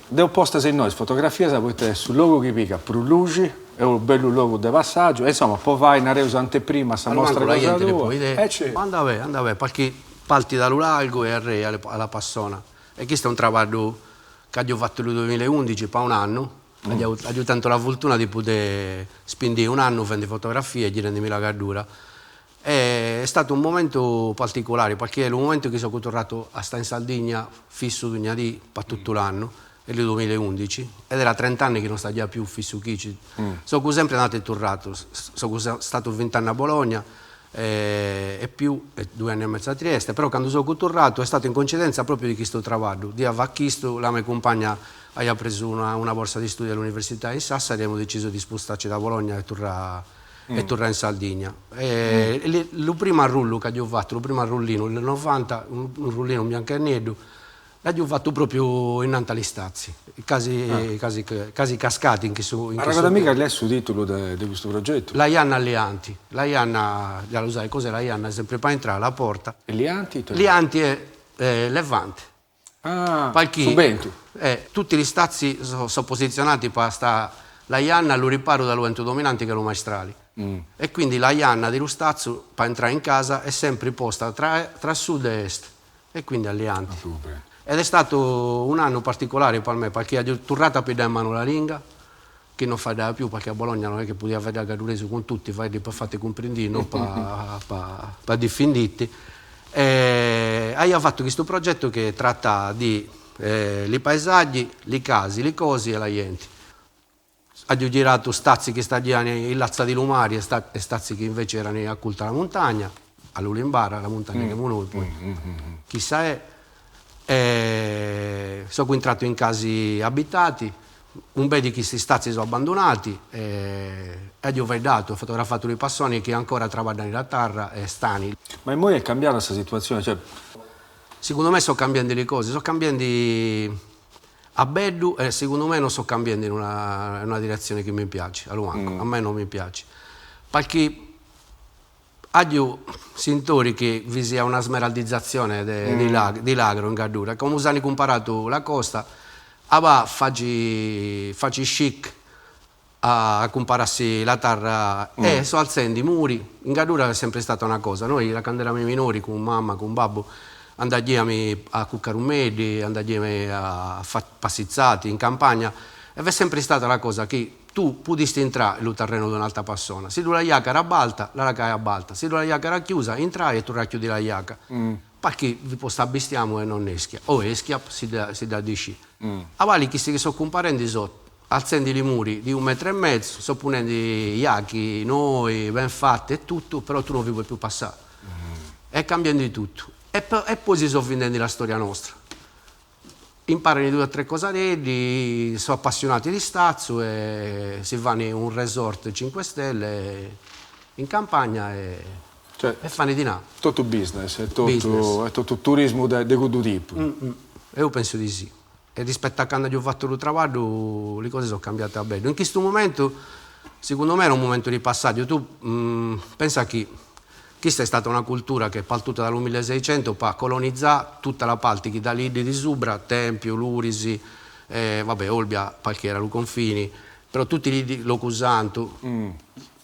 Devo postare in noi, fotografia, sapete, sul logo che pica, per luci, è un bello logo di passaggio, e insomma, poi vai in areusa anteprima, sa mostra cosa tua. Anda a vedere, perché parti dal largo e arrivi alla Passona. E questo è un lavoro che ho fatto nel 2011, per un anno. Ho avuto la fortuna di poter spendere un anno facendo fotografie e girarmi la Gardura. È stato un momento particolare, perché è il momento che sono tornato a stare in Sardegna fisso per tutto l'anno. Nel 2011 ed era 30 anni che non sta già più fisso qui. Sono sempre andato e tornato, sono stato 20 anni a Bologna e più 2 anni e mezzo a Trieste, però quando sono tornato è stato in coincidenza proprio di questo lavoro. Di aver chiesto, la mia compagna ha preso una borsa di studio all'università in Sassari e abbiamo deciso di spostarci da Bologna e tornare in Sardegna. Il primo rullo che ho fatto, il primo rullino, nel 90, un rullino bianco e nero, l'ho fatto proprio in Antali Stazzi, casi cascati in questo. Ma raccontami che lei è il titolo di questo progetto? La Ianna Alleanti. La Ianna, già lo sai cos'è la Ianna? È sempre per entrare alla porta. E Lianti? Lianti è Levante. Ah, Subento. Tutti gli Stazzi sono posizionati per stare la Ianna allo riparo dal vento dominante che è lo maestrali. E quindi la Ianna di Rustazzo per entrare in casa è sempre posta tra sud e est. E quindi Alleanti. Ed è stato un anno particolare per me, perché ho tornato a piedere in mano la lingua, che non fa più, perché a Bologna non è che poteva fare il Gardurese con tutti, fai per fare comprendere, non per difenderti. E ho fatto questo progetto che tratta di i paesaggi, le case, le cose e la gente. Ho girato stazzi che stavano in Lazza di Lumari e stazzi che invece erano a Culta la montagna, all'Ulimbara, la montagna che noi poi chissà è. Sono entrato in casi abitati, un po' di questi stazzi sono abbandonati e io ho fotografato i passoni che ancora lavorano in terra e stanno. Ma in è cambiata questa situazione? Cioè... Secondo me sono cambiando le cose, sono cambiando a bello e secondo me non sto cambiando in una direzione che mi piace, a me non mi piace. Perché ho sentito che vi sia una smeraldizzazione di lagro in Gardura. Come hanno comparato la costa, faccio chic a compararsi la terra e sono alzando i muri. In Gardura è sempre stata una cosa. Noi, quando eravamo minori, con mamma, con babbo, andavamo a cuccare un medi, andavamo a fare passizzati in campagna. E è sempre stata la cosa che tu potessi entrare nel terreno di un'altra persona. Se la iaca era balta, la iaca era balta. Se la iaca era chiusa, entrai e tu racchiudi la iaca. Perché vi posso abbistiamo e non eschia. O eschia si dà di sci. A vali che sono comparendo sotto, alzando i muri di 1,5 metri, sto ponendo gli iachi, noi, ben fatti e tutto, però tu non vi puoi più passare. È cambiando di tutto. E poi si sto vendendo la storia nostra. Imparano 2 o 3 cosarelli, sono appassionati di stazzo e si vanno in un resort 5 stelle in campagna e fanno di là. Tutto business, è tutto turismo di questo tipo. Io penso di sì. E rispetto a quando ho fatto il lavoro, le cose sono cambiate a bello. In questo momento, secondo me, era un momento di passaggio. Tu pensa che questa è stata una cultura che è partita dal 1600 per colonizzare tutta la parte che da lì di Subra, Tempio, Lurisi, Olbia, perché era i confini, però tutti lì Locusanto,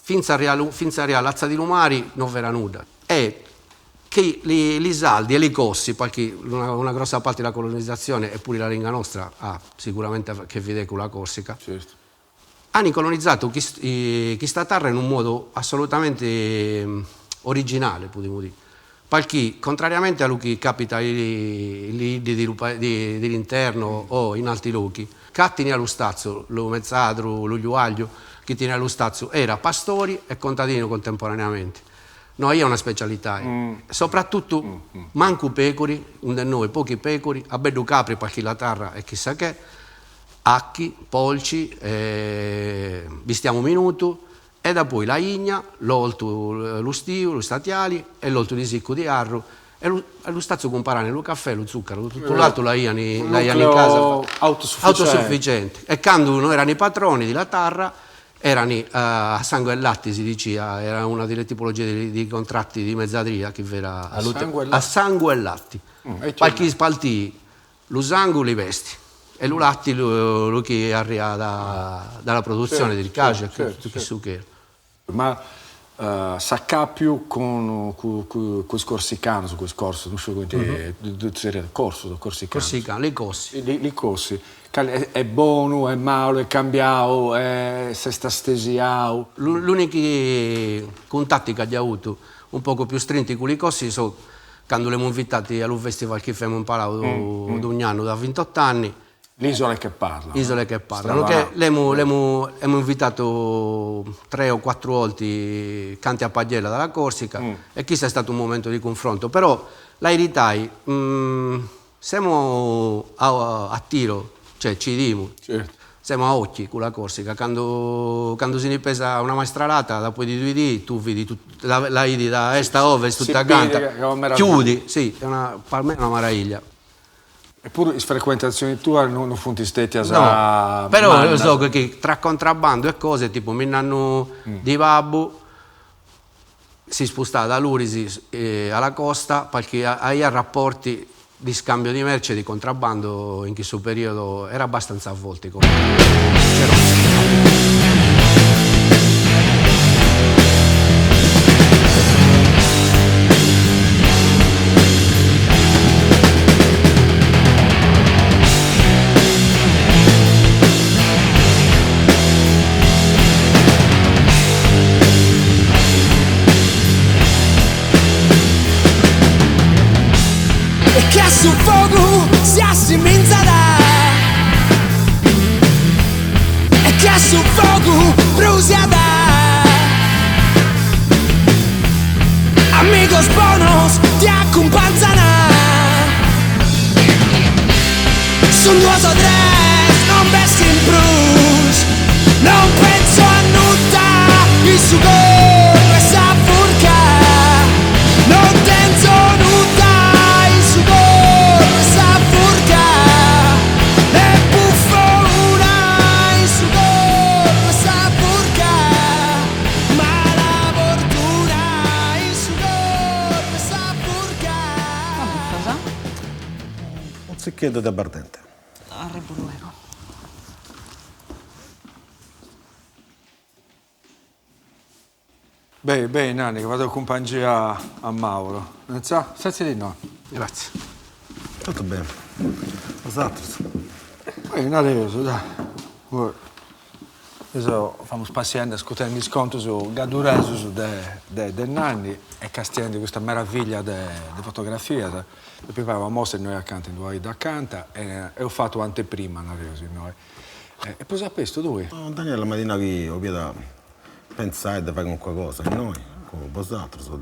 finza a Lazza di Lumari non era nulla. E che gli saldi e i cossi, perché una grossa parte della colonizzazione, eppure la lingua nostra ha sicuramente che vedere con la Corsica, certo. Hanno colonizzato questa terra in un modo assolutamente originale, potremmo dire, perché contrariamente a quello che capita dell'interno o in altri luoghi, che tiene allo stazzo, lo mezzadro, lo Iuaglio, che tiene allo stazzo era pastori e contadino contemporaneamente. Noi è una specialità, soprattutto manco pecori, un di noi pochi pecori, a bello capri perché la terra è chissà che, acchi, polci, vistiamo minuto, e da poi la igna, l'olto, lo stiu, lo statiali e l'olto di sicco di arro e lo stazzo comparare lo caffè, lo zucchero, tutto l'altro la iani in casa autosufficiente. E quando noi erano i padroni della terra erano a sangue e latte, si diceva, era una delle tipologie di contratti di mezzadria che era a sangue e latte. Perché spalti lo sangue li vesti, E l'ulatti lui che arriva dalla produzione del calcio, tutto su che. Ma sa più con i corsicani, su questo corso, non so come corso Corsicano, le cossi. Li corsi. È buono, è malo, è cambiato, si sta stesiato. L'unico contatti che abbiamo avuto un poco più stretti con i cossi sono quando l'abbiamo invitati al festival che abbiamo imparato ogni anno da 28 anni. L'Isole che parla. Isole che parlano. L'abbiamo invitato 3 o 4 volte canti a Pagliella dalla Corsica e questo è stato un momento di confronto. Però la verità è, siamo a tiro, cioè ci diamo, siamo a occhi con la Corsica. Quando si ripesa una maestralata, dopo di 2 dì, tu vedi la vedi da est a ovest, tutta canta, chiudi, sì, per me è una meraviglia. Eppure le frequentazioni tue non funti stetti a no, però io so che tra contrabbando e cose, tipo mi hanno di Babbo, si spostava da Lurisi alla costa perché hai rapporti di scambio di merce di contrabbando in questo periodo era abbastanza a volte. Che sul fuoco si assimenzerà e che sul fuoco bruciarà. Amigos buenos ti accompagnerà. Son 2 o 3, non peschi in brus. Non penso a nulla, il suo corpo sa furca. Non penso a nulla. Si chiede da Bardente. A Rebuluego. Bene, Nanni, che vado a compagnia a Mauro. Non sa? Senza di no. Grazie. Tutto bene. Esatto. Adesso, dai. Adesso stiamo spaziando, ascoltando gli sconti su Gadureso, su de Nanni e castiando questa meraviglia di fotografia. E poi avevamo mostra noi accanto, in due da accanto e ho fatto anteprima, noi. E poi questo dove? Daniele, la mattina che ho da pensare di fare qualcosa, noi, con vosaltri, su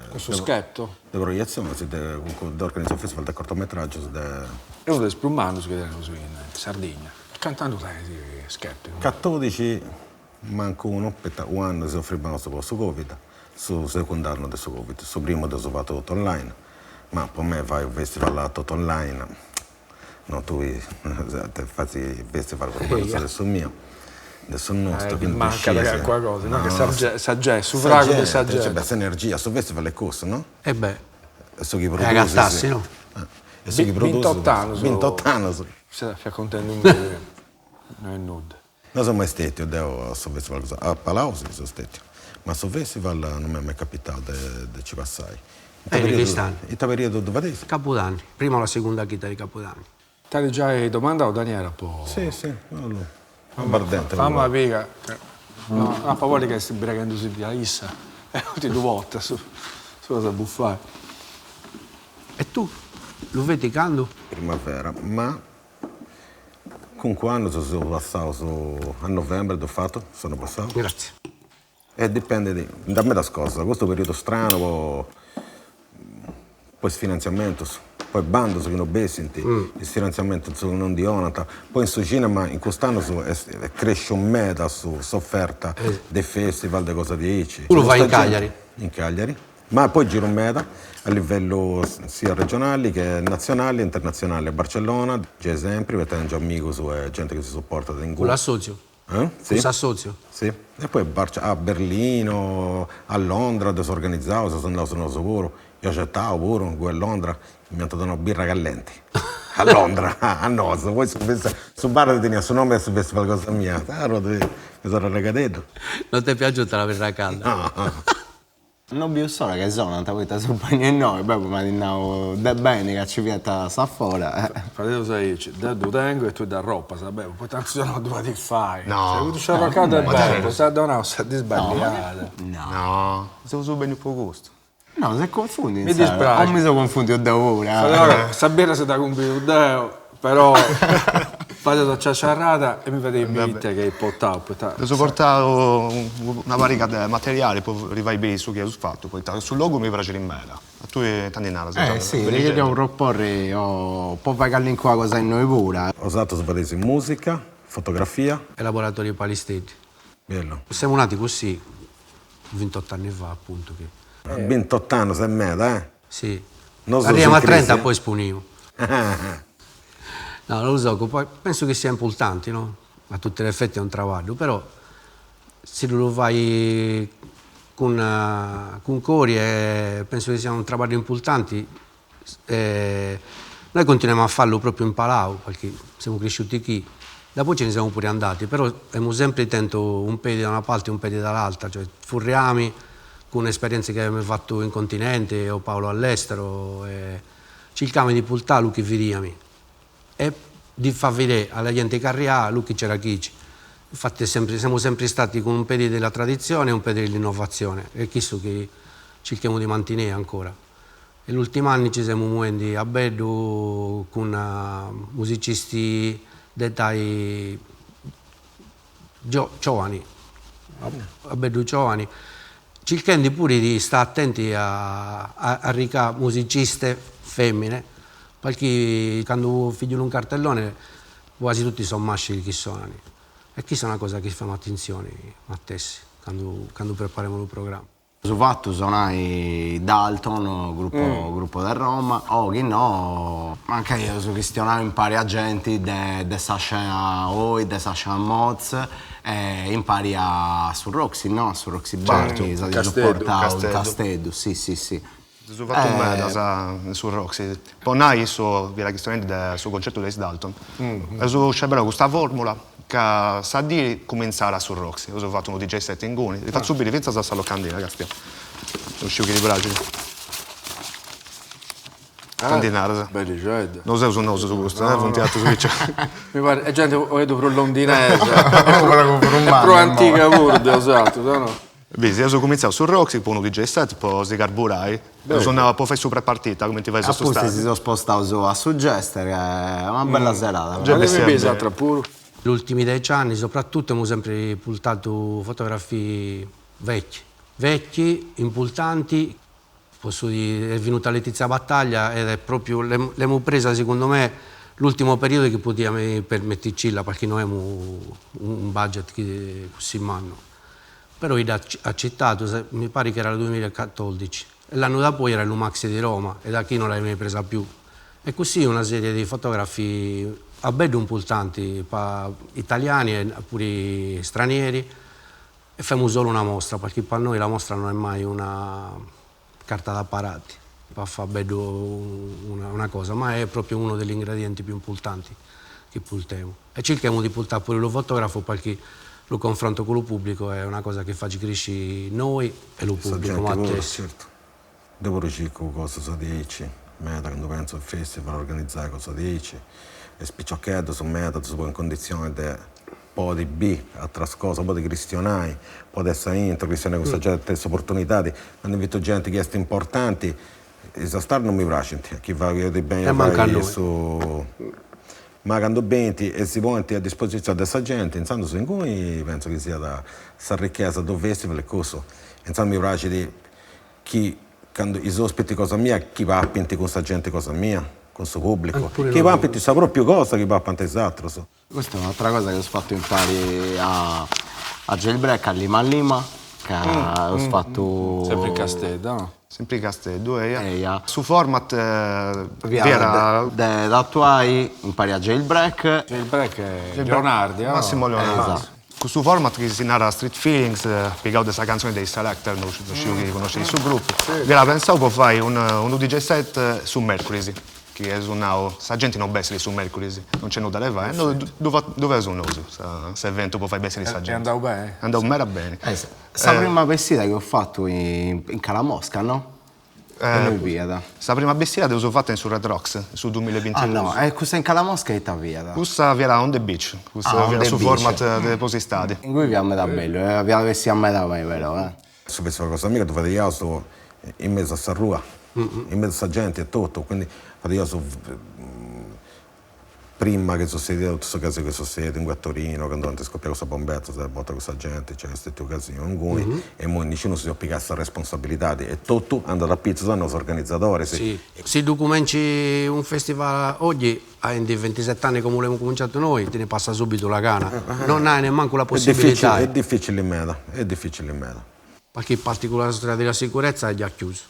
questo scherzo? di proiezione, di organizzare un festival di cortometraggio. È uno dei sprumani che erano in Sardegna, cantando di scherzo. 14, manco un anno si offriva su Covid, sul secondo anno del Covid, sul primo ho fatto tutto online. Ma per me fai un festival tutto online, no, tu fai il festival per quello adesso mio, adesso nostro, quindi manca qualcosa, no? Che saggè, su Vrago di saggè. Questa energia, su questo è costo, no? E beh, su chi produce, ragazzi, no? E su chi produce, 28 anni. Si fa contento un po', non è nudo. Non sono mai stato, io su festival, a Palau sono stato, ma su festival non mi è mai capitato di ci passare. Il periodo dove sei? Capodanni, prima o la seconda chita di Capodanni. Ti hai già domandato, Daniela? Sì, Bardente. Fammi piega. No, a favore che stai bregandosi via Issa. Tutte 2 volte su cosa buffare. E tu? Lo vedi quando? Primavera, ma con quando sono passato a novembre, sono passato. Grazie. E dipende da me da scorsa, questo periodo strano, poi sfinanziamento, poi bando su non bessinti, il sfinanziamento su non di onata, poi in su cinema in quest'anno cresce un meta su sofferta dei festival, delle cose di Ici. Tu lo fai in Cagliari? In Cagliari, ma poi giro un meta a livello sia regionali che nazionali e internazionali. A Barcellona, già esempi, perché già amico su gente che si sopporta in con l'assozio? Sì. S'associo? Sì. E poi a Berlino, a Londra, dove sono organizzato, sono andato sul sicuro. Io accettavo pure, a Londra mi hanno dato una birra callente. A Londra, a Nosa. Poi su bar tenia su nome e su festival cosa mia. Mi sono regato. Non ti è piaciuta la birra calda? No. Non vi so che sono, andavo a sul bagno e noi, poi mi andavo da bene che ci vieta sta fuori. Fratello sai, da due tengo e tu da roba, sapevo, poi tanto sono due fai. No. Se avuto sciarroccato è bello, sa donare, sa di sbagliare. No, siamo su bene poco gusto. No, se confondi, Mi dispiace. non mi sono confuso da ora. Allora, sta birra se da compiuto Deo, però fate la ciacciarrata e mi vedete in vita che è potato. Ho portato una varica di materiali, poi rivai bene su che ho fatto, poi sul logo mi piace in mela. A tu è tanti nara. Sì, perché dobbiamo proporre, poi pagare in qua cosa in noi pure. Ho usato in musica, fotografia. E laboratori palistetti. Bello. Siamo nati così 28 anni fa, appunto. Che... 28 anni, sei meta, Sì. Non so Arriviamo a se in crisi, 30 poi spuniamo. No, lo so, poi penso che sia importante, no? A tutti gli effetti è un lavoro, però se lo fai con cuore penso che sia un lavoro importante. Noi continuiamo a farlo proprio in Palau, perché siamo cresciuti qui. Dopo ce ne siamo pure andati, però abbiamo sempre tentato un piede da una parte e un piede dall'altra, cioè furriami con esperienze che abbiamo fatto in continente o Paolo all'estero, cerchiamo di portare lui che vediamo e di far vedere alla gente che arriva lui che c'era chi. Infatti siamo sempre stati con un piede della tradizione e un piede dell'innovazione e questo che cerchiamo di mantenere ancora. E l'ultimo anno ci siamo muovendo a Beddo con musicisti d'età giovani, a Beddo giovani, cercando pure di stare attenti a ricavare musiciste femmine, perché quando figlio un cartellone quasi tutti sono maschi che sono. E questa è una cosa che facciamo attenzione a te quando prepariamo il programma. Su fatto suonai Dalton, gruppo da Roma, o che no, anche io su questionare impari a gente de Sasha Oi, de Sasha Moz, e impari su Roxy, no? Su Roxy Bar, che sono supportato in Castello, sì. Ho fatto un bel su Roxy. Poi noi su la questione del suo concerto di Dalton. Ho scelto questa formula che sa di cominciare su Roxy. Ho fatto un DJ set in Guni. Li faccio subire, pensa a sta locandina, ragazzi. Sono uscito di braccio. Tanti nara. Belli, cioè. Non so su questo, non ti altro su che c'è. Mi pare, è gente che vedo pro londinese, è pro antica pure, esatto, no? Beh, io sono cominciato su Roxy, poi un DJ set, poi si carburai. Sono poi su prepartita, come ti vai su Appunto stadio. si sono spostato a Suggester, che è una bella serata. Già Mi sempre. pesa tra pure. Gli ultimi 10 anni soprattutto abbiamo sempre portato fotografie vecchi, importanti. Posso dire, è venuta Letizia Battaglia ed è proprio, l'abbiamo presa secondo me l'ultimo periodo che potevamo permetterci perché noi abbiamo un budget così in mano. Però io accettato, mi pare che era il 2014, e l'anno dopo era l'Umax di Roma e da chi non l'abbiamo presa più. E così una serie di fotografi a bello importanti, italiani e pure stranieri, e facciamo solo una mostra, perché per noi la mostra non è mai una carta da parati, per fare bello una cosa, ma è proprio uno degli ingredienti più importanti che portiamo. E cerchiamo di portare pure lo fotografo perché lo confronto con il pubblico è una cosa che fa crescere noi e lo pubblico, ma a te. Certo. Devo riciclo cosa so dici, meta quando penso al festival organizzare cosa dici, e spicciocchietto su meta, su in condizione di un po' di B, altra cosa, un po' di cristianai, un po' di essere intro, cristiani con questa stessa opportunità, quando invito gente che è importanti, esastar non mi piace, chi va di bene su... Ma quando benti e si ponti a disposizione di questa gente, intanto in cui penso che sia questa ricchezza del festival e questo. Intanto mi piace di chi, quando i ospiti cosa mia, chi va a pinti con questa gente cosa mia, con il suo pubblico. Chi va a pinti sa proprio cosa, chi va a pinti esatto. So. Questa è un'altra cosa che ho fatto impari a Jailbreak, a Lima, che ho fatto... Sempre in Castello, no? Sempre in Castello, ja. Su format era... Da tuoi impari a Jailbreak. Jailbreak è Leonardi, no? Massimo Leonardi. Esatto. Questo format che si narra Street Feelings, piegato questa canzone dei Selector, non riuscivo che conosci il suo gruppo. Vi la pensavo, poi fai un DJ set su Mercury. che suonavo, sa gente non bessi su mercoledì, non c'è nulla da levare, dove sono questo evento può fare bessi di sa E gente. andavo bene? Andavo mera bene. La prima vestita che ho fatto in Calamosca, no? Noi via. La prima bestiera l'ho fatta in su Red Rocks, su 2022. Ah no, questa in Calamosca è via. Questa era on the beach, questa on era the su beach. format delle posti stati. In cui vi a metà bello, vi a vestita a metà vero, Se penso a cosa amica, tu fai io sto in mezzo a sta rua, in mezzo a sta gente e tutto, quindi fate io prima che sono sentito tutte queste cose che sono sentite in Torino, quando non ti scoppia questa bombetta, si botta questa gente, c'è queste occasioni, e mo nessuno si applica questa responsabilità e tutto andare a pizza dai nostri organizzatori. Sì. Se tu cominci un festival oggi, hai 27 anni come abbiamo cominciato noi, te ne passa subito la gana. Non hai nemmeno la possibilità. È difficile in meta, è difficile in meta. Perché in particolare la storia della sicurezza è già chiusa.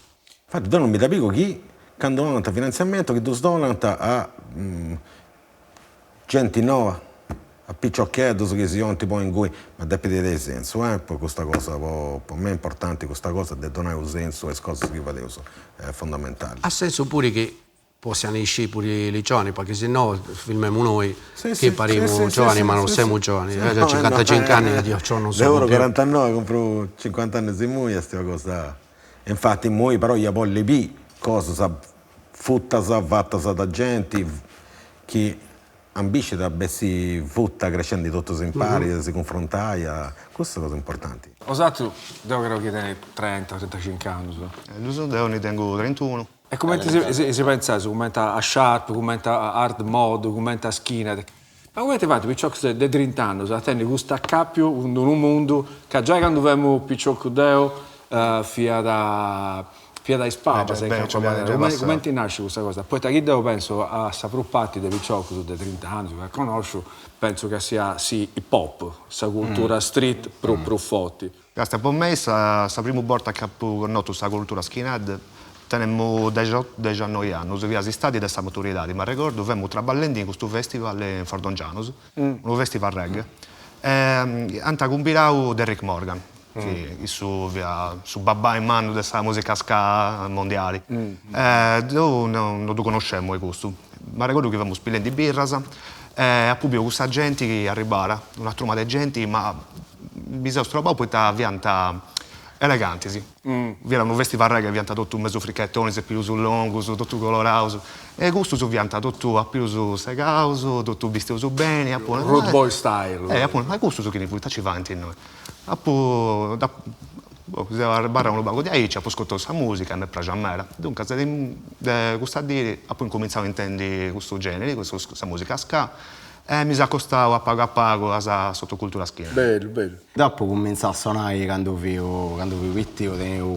Infatti, tu non mi capisco chi candidata finanziamento, che tu donata a gente nuova, a picciocchietto che si onti poi in cui, ma deve vedere senso, poi questa cosa, per me è importante questa cosa, di donare un senso e cose che vedevo, è fondamentale. Ha senso pure che possiamo uscire pure i liccioni, perché se no filmiamo noi che pariamo giovani, ma non siamo giovani. Ho 55 anni e io non sono Lavoro più. 49, compro 50 anni di muoia, questa cosa. Infatti, moi però io voglio lì, cosa sa futta sa fatta sa da gente che ambisce da bessi futta crescendo tutto si impari, si confrontaia, queste cose importanti. Osato, devo credo che tieni 30-35 anni. Io ne tengo 31. E come si pensa, come a Sharp, come a Hard Mode, come a Skinhead? Ma come ti fate, piccocco di 30 anni, tendi questo accappio in un mondo che già quando avevamo piccocco deo, fia da spava, come ti nasce questa cosa? Poi da chi devo penso a sapere parte di piccocco di 30 anni, che conosco, penso che sia sì hip hop, questa cultura street più forte. Grazie per me, la prima volta che ho notato questa cultura skinhead, tenemmo 19 anni, via stati da questa maturità, ma ricordo avevamo traballando in questo festival in Fardongianos, un festival reggae, e anta combinavo Derrick Morgan, che su babà in mano della musica ska mondiale. Io non lo conoscevo questo, ma ricordo che avevamo spillendo di birras, e appunto questa gente che arrivava, una troma di gente, ma bisogna trovare poi vianta eleganti, sì. Era un festival reggae, vianta tutto un mezzo fricchettone, se più sul lungo, tutto colorato. E questo su vianta tutto a più su segauso, tutto vestito bene. Road boy style. Appunto, ma questo su che ne vuoi, ci avanti noi. Appunto, barra un bago di aici, poi ascolto questa musica, mi piace a me. Dunque, questa dire, appunto cominciavo a intendere questo genere, questa musica ska. Mi si accostavo a pago a sottocultura schiena. Bello. Dopo cominciavo a suonare quando vivo piccolo, tenevo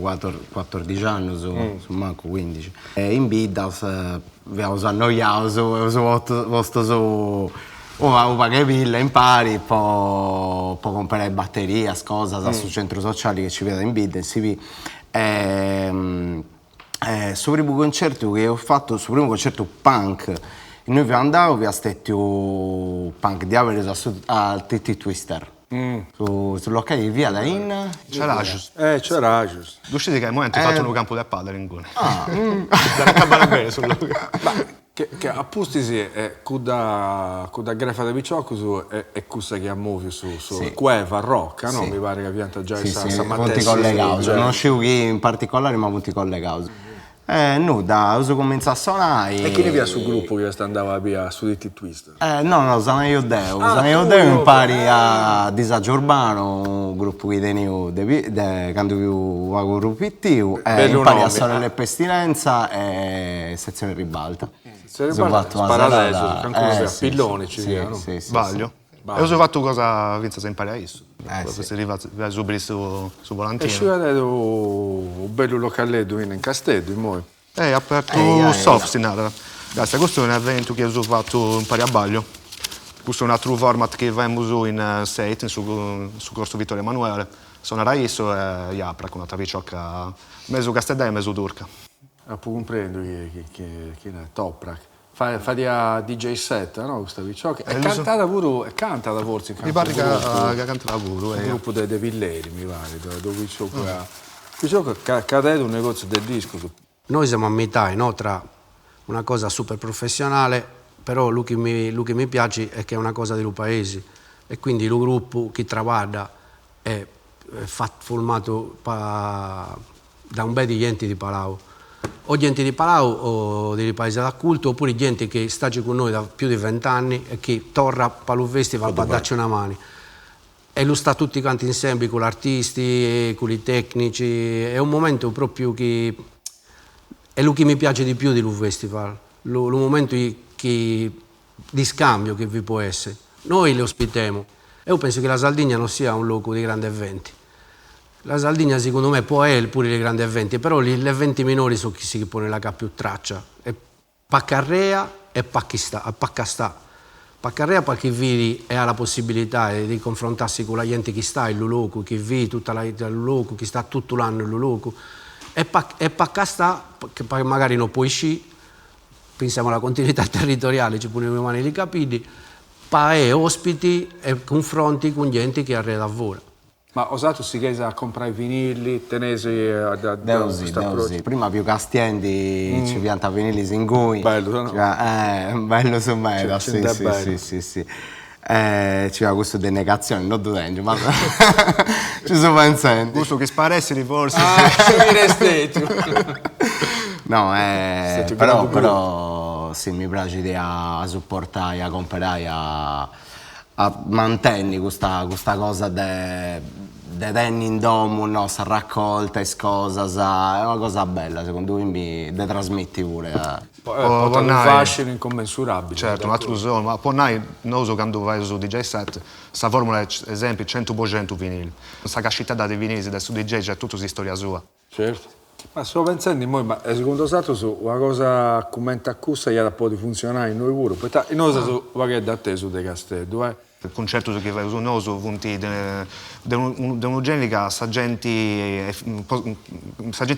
14 anni, su manco 15. In vita avevo annoiato, avevo pagato pille, impari, poi comprare batterie, cose sul centro sociale che ci vedo in vita, si sul primo concerto che ho fatto, sul primo concerto punk, noi andavamo a stesso punk di avere al TT Twister. Sull'occhiaio di via da in C'era giusto. C'era giusto. Duscite che al momento ho fatto un campo da padre in Gune. Da campare bene sul Che appunto sì, con da grefa da Picciocco è questa che muove su Cueva, Rocca, no? Mi pare che pianta già punti collegati, non so chi in particolare, ma punti collegati. Da uso comincia a suonare. E chi ne via sul gruppo che andava via su DT Twist? No, sono io impari a Disagio Urbano, un gruppo che tenevo quando più vago ripetitivo, impari a suonare le pestilenza e sezione ribalta. Sparadeso, ancora pilloni ci via, no? Sbaglio. E ho fatto cosa Vinza si impara adesso. Si arriva subito su volantino. E ci vedete un bello localetto in Castello, in Moi. Ho aperto Soft Sinatra. Grazie, questo è un evento che ho fatto in Pariabaglio. Questo è un altro format che abbiamo in Seit, su corso Vittorio Emanuele. Sono Raisso e Iapra, con una taviciocca mezzo castellana e mezzo turca. Comprendo che è Toprak. Fa di DJ set, no? Questa Picciocca. E cantata pure, canta da forse in mi pare che canta pure. Il gruppo dei Villeri, mi pare, dove Picciocca ha detto un negozio del disco. Noi siamo a metà, no? Tra una cosa super professionale, però lui che mi piace è che è una cosa del paese e quindi il gruppo che traguarda è formato da un bel di gente di Palau, o gente di Palau o dei paesi da culto, oppure gente che sta con noi da più di 20 anni e che torna a Palau Festival per darci una mano. E lo sta tutti quanti insieme con gli artisti, con i tecnici, è un momento proprio che è lo che mi piace di più del festival, lo momento di scambio che vi può essere. Noi li ospitiamo e io penso che la Sardegna non sia un luogo di grandi eventi. La Sardegna secondo me può essere pure dei grandi eventi, però gli eventi minori sono chi si pone la più traccia. È Paccarrea e Paccastà. Paccarrea perché vedi e ha la possibilità di confrontarsi con la gente che sta in luogo, che vive tutta la luogo, che sta tutto l'anno in luogo. E Paccastà, che magari non può uscire, pensiamo alla continuità territoriale, ci poniamo le mani lì capiti, e ospiti e confronti con gente che arriva da lavoro. Ma osato si chiesa a comprare i vinili, tenesi da Deusi. Prima più castiendi ci pianta vinili in cui. Bello, no? Bello su me, sì. C'era questo di negazione, non dudendo, ma ci sono pensando. Gusto che sparessero forse. No, però sì, mi piace a supportare, a comprare, a mantenere questa cosa de tenni in domo, no, sa raccolta e cosa, è una cosa bella, secondo me, de trasmetti pure. Porta un fascino incommensurabile. Certo, un altro uso, ma poi non uso quando vai su DJ set, questa formula è esempio 100% vinili. Questa cascità dei vinili del su DJ c'è tutta la storia sua. Certo. Ma sto pensando, ma secondo te su una cosa come accusa gli può funzionare in noi pure? Perché noi siamo da te su De Castello, Il concerto che vai su noi su punti di un'ugenica sa gente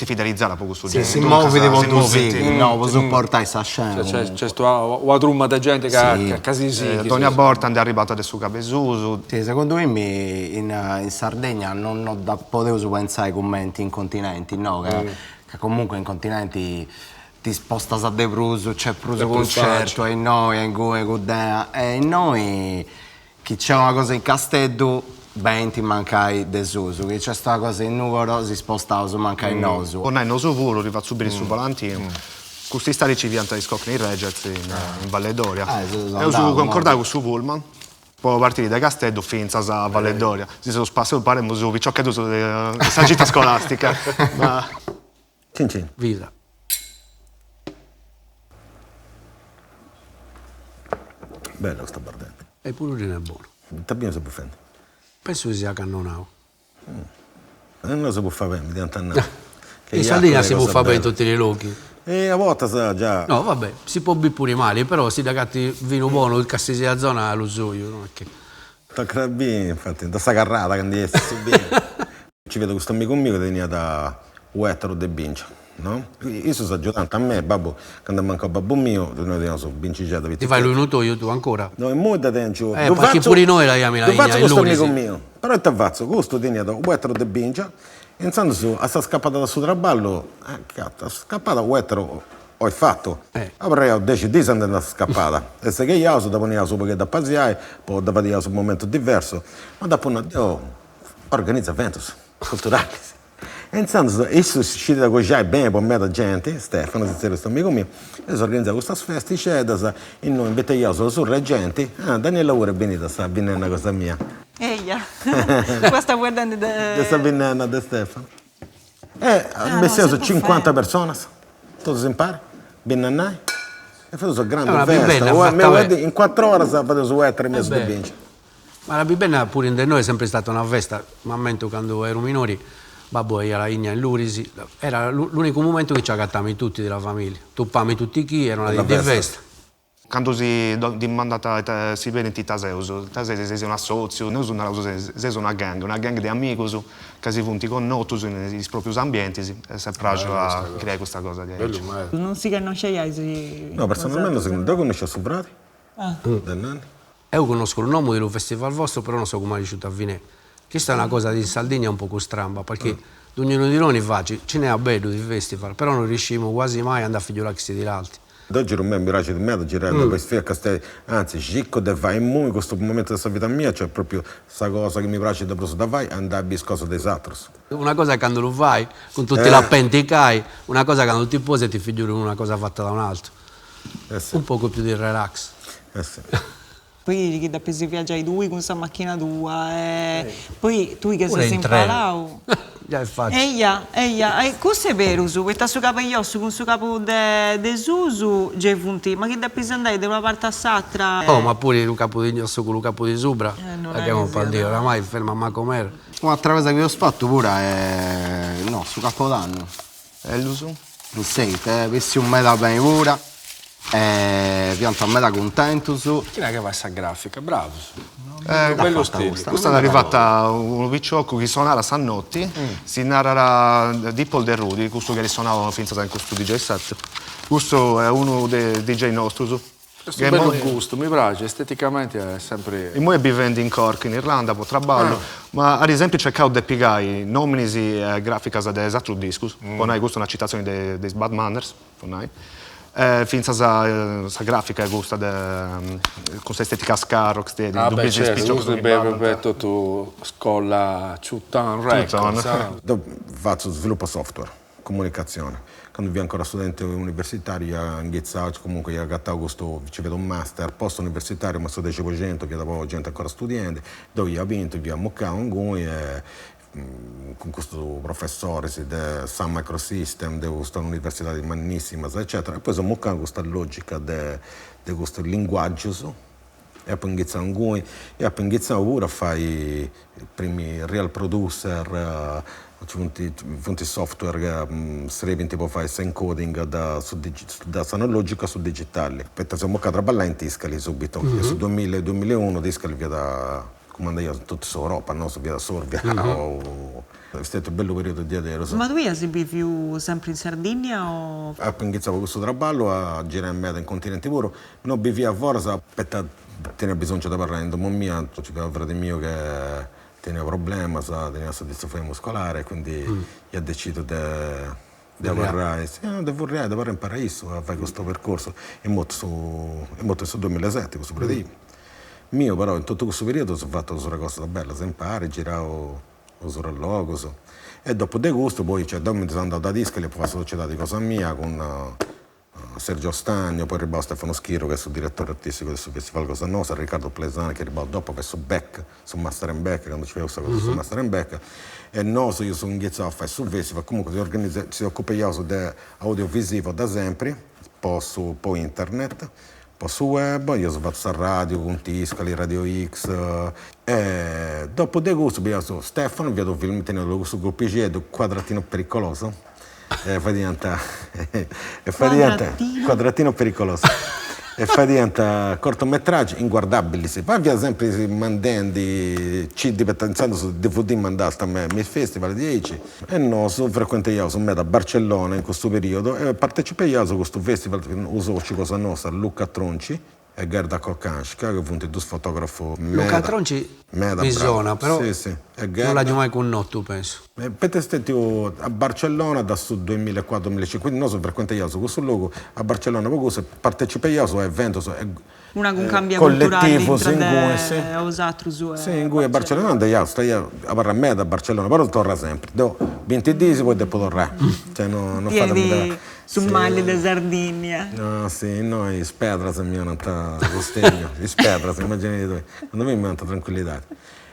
fidelizzata per questo genere. Si muove di molto per supportare questa scena. C'è una trumma di gente che a casi Tonia Bortand è arrivata adesso Capesuso. Sì, secondo me in Sardegna non potevo pensare ai commenti in continenti, no? Che comunque in continenti ti sposta a De Pruso, c'è Pruso concerto, e noi, in Gue, Gudea, e in noi chi c'è una cosa in Castello, ben ti mancai desuso, che c'è sta cosa in Nugoro, si spostava su mancai in Nosu. Poi in Nosu Volo, arriva subito su Valentino. Questi stati ci pianta di scocchi nei Regez in Valle d'Oria. E io concordavo con su Pullman. Poi partire da Castello fino a Valle d'Oria. Si sono spassato paremo su Piccioccheto della gita scolastica. Cin. Vita. Bello sto bardente. E pure non è buono. Tabbino si può fare. Penso che sia cannonau. Non si può fare bene, di antannare. In Sardegna si può fare bene in tutti i luoghi. E a volte sa già. No, vabbè, si può bere pure male, però si ragazzi vino buono, il Cassese della zona lo so io, no? Tocca bene, infatti, da sta carrata che andiamo bene. Ci vedo questo amico mio che veniva da Uettero de Bincia, no? Io sono aggiunto a me, babbo, quando manca babbo mio, noi andiamo su Bincicetta. Ti fai lui nuoto tu ancora? No, è molto tempo. Perché pure noi la chiamiamo la Linea, questo amico mio. Però è tavazzo, questo veniva da Uettero de Bincia, iniziando su, a sta scappata da su traballo, cazzo, scappata a Uettero, ho fatto. Avrei ho deciso di andare a scappata. E se che io sono da venire su perché da paziare, poi da venire su un momento diverso, ma dopo io organizzo eventi culturali. E insomma, io sono uscito da così bene per me da gente, Stefano, questo amico mio, e sono organizzato questa festa, e noi invitiamo solo su reggenti, Daniela ora è venuta, sta venendo una cosa mia. Eia, qua sta guardando sta venendo da Stefano. Abbiamo preso 50 persone, tutti si impara, benannai, e fatto una grande festa, in 4 ore si è fatto su 3 mesi di vince. Ma la Bibenna pure in noi è sempre stata una festa, ma quando ero minori, babbo era la Igna in Lurisi, era l'unico momento che ci agattavamo tutti della famiglia, tuppavamo tutti chi, era una di festa. Quando si dimandata si vede in Taseuso, Taseuso è un assozio, noi siamo una gang di amici che si punti con noi nei propri ambienti e si piace a creare questa cosa di oggi. Non si conosce? No, personalmente non conosco su Frati. Io conosco il nome del festival vostro, però non so come è riuscito a venire. Questa è una cosa di Sardegna un po' stramba, perché ognuno di noi ce n'è a bello di festival, però non riusciamo quasi mai ad andare a figliolare questi di altri. Da giro me mi piace di me, da girare da questi a Castelli, anzi, Gicco de vai in in questo momento della vita mia, c'è proprio questa cosa che mi piace da proso da vai, andare a biscosso dei altri. Una cosa è quando lo fai, con tutti gli appenti che hai, una cosa è quando ti posi e ti figuri una cosa fatta da un altro. Sì. Un poco più di relax. Sì. Poi che da pensi viaggiare tu con questa macchina tua, poi tu che Pure sei in sempre treno. là. Già è facile. Questo è vero, su, questo suo capo io con il suo capo de Susu, già punti, ma che da pensi andare da una parte a l'altra? Oh, ma pure il capo di Gnosso con il capo di Subra, non che è un così, po' di no. oramai ferma a com'era. Un'altra cosa che ho fatto pure è no, su Capodanno. E l'uso? Non sei, vesti un meta bene pure. Pianto a meta contento su. Chi è che fa questa grafica? Bravo. Bello bello fatta stile. questa. Questa è arrivata un picciocco che suonava Sannotti, si narra di Paul De Rudy, questo che risuonava finza in questo DJ set. Questo è uno dei DJ nostri. Questo è un bello gusto, mi piace, esteticamente è sempre... E poi vivendi in Cork, in Irlanda, può traballo, ma ad esempio c'è Caude Pigai, nomini grafica da esatto discus, poi questa è una citazione dei Bad Manners, finza sa grafica è gusta con questa estetica ska, rocksteady, Ah beh certo, questo è tu scolla Chutan Records. Faccio sviluppo software, comunicazione. Quando vi ancora studente universitario, comunque io ho questo, ci vedo un master post universitario, ma sto 10%, che dopo gente ancora studente, dove io ho vinto, vi ho moccato un gui, con questo professore del Sun Microsystem, di questa università di Mannissima, eccetera, e poi sono moccato questa logica di questo linguaggio, e poi iniziamo un gui, e poi iniziamo pure a fare i primi real producer, funti software che sarebbero tipo fare encoding da analogico su digitale. Perché siamo a traballare in Tiscali subito. E su 2000-2001 Tiscali via da comanda io tutta Europa, no? Su via da Sorbia. È stato un bello periodo di adero. Ma tu sei più sempre in Sardegna o... Ho iniziato questo traballo a girare in meta in continente puro. Non vivi a Vorsa, per tenere bisogno di parlare in domo mia, c'è un fratello mio che teneva problemi, teneva soddisfazione muscolare, quindi io ho deciso di lavorare in paradiso a fare questo percorso e molto su 2007 questo periodo. Mio però in tutto questo periodo ho fatto una cosa bella, sempre giravo sul logo e dopo De Gusto poi dopo mi sono andato da Discali e poi ho fatto società di cosa mia con Sergio Stagno, poi arrivato Stefano Schiro che è il direttore artistico del Festival Cosa Nostra, Riccardo Plesani che è arrivato dopo che è su Beck, su Master and Beck, quando c'era questa cosa su Master and Beck, e io sono iniziato a fare sul festival, comunque si occupa io di audiovisivo da sempre, poi su internet, poi su web, io sono fatto a radio con Tiscali, Radio X, e dopo De Gusto abbiamo su Stefano, vedo film tenuto su gruppo IG, Quadratino Pericoloso, e fa diventa quadratino pericoloso e fa diventa cortometraggi inguardabili, poi via sempre mandando CD pensando su DVD mandato a me mi festival 10 e no sono frequente io sono da Barcellona in questo periodo e partecipo io a questo festival uso cosa nostra Luca Tronci e Gerda Kokanska, che sono due fotografi. Luca Tronci visiona, però sì. non l'ha mai conosciuto, penso. Perché stato a Barcellona da 2004-2005, quindi noi sono frequenti io su questo luogo, a Barcellona poi partecipo io a eventi, una con cambia culturale collettivo, osatro su. Sì, in cui a Barcellona andiamo, stai a parlare a me da Barcellona, però torna sempre. Do 20 giorni poi dopo torna. Cioè non fate su mali di Sardegna. No, sì, noi spedra se mi hanno sostegno, spedra se immagini tu. Non mi manda tranquillità.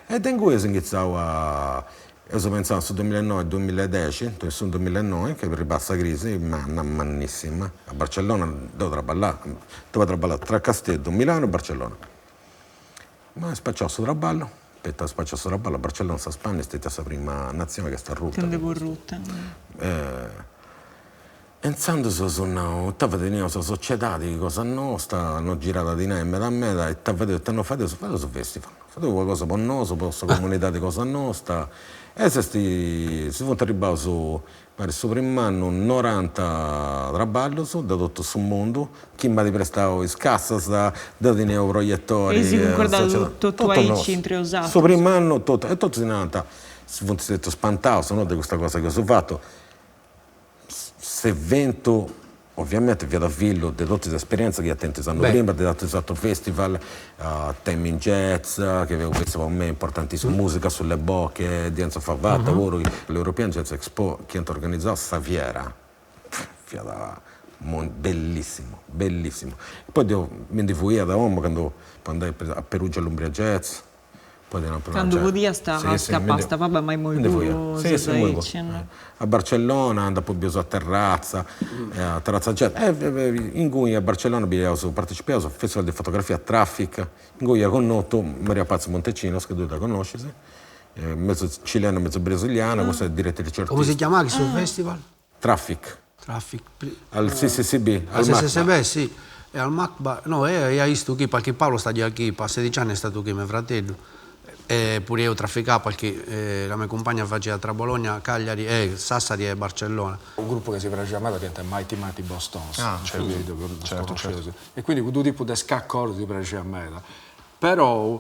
E da cui sono iniziato a io sto pensando sul 2009-2010, sul 2009 che per ribassa la crisi, mannissima. A Barcellona dove traballare tra Castello, Milano e Barcellona. Ma spacciato sul traballo, per spacciato sul traballo, a Barcellona, a Spagna, è stata la prima nazione che sta a ruota. Tende corrotta. Pensando su una società di cosa nostra, hanno girato di noi da me e hanno fatto su festival. Fatto qualcosa per noi, per la comunità di cosa nostra. E si sono arrivati su primo anno 90 traballi da tutto il mondo, chi mi ha prestato le casse, da proiettori. E si concordato tutto aici in tre usato. Su primo anno tutto, e tutti si sono spantati di questa cosa che ho fatto. Se vento ovviamente via da Villo, di tutte le esperienze che attenti sanno prima, di dato esatto festival, Time in Jazz, che avevo pensato a me importantissimo, musica sulle bocche, di Enzo Favata, l'European Jazz Expo che hanno organizzato a Saviera, bellissimo, bellissimo. Poi mi indivuia da uomo quando andai a Perugia all'Umbria Jazz. Quando podia pasta, vabbè, ma è molto a Barcellona, dopo abbiamo a Terrazza, a Terrazza Jet, in cui a Barcellona abbiamo partecipato al Festival di Fotografia Traffic, in cui ho conosciuto Maria Pazzi Montecinos, che dovete conoscere, mezzo cileno, mezzo brasiliano, questa è direttrice artistica. Come si chiama questo festival? Traffic. Al CCCB. al CCCB, sì. E al MACBA, no, hai visto qui, perché Paolo sta qui, a 16 anni è stato qui, mio fratello. E pure io trafficavo perché la mia compagna faceva tra Bologna, Cagliari, Sassari e Barcellona. Un gruppo che si chiamava diventa Mighty Mighty Bostons, certo. E quindi con due tipi di scaccordi si piace a me. Però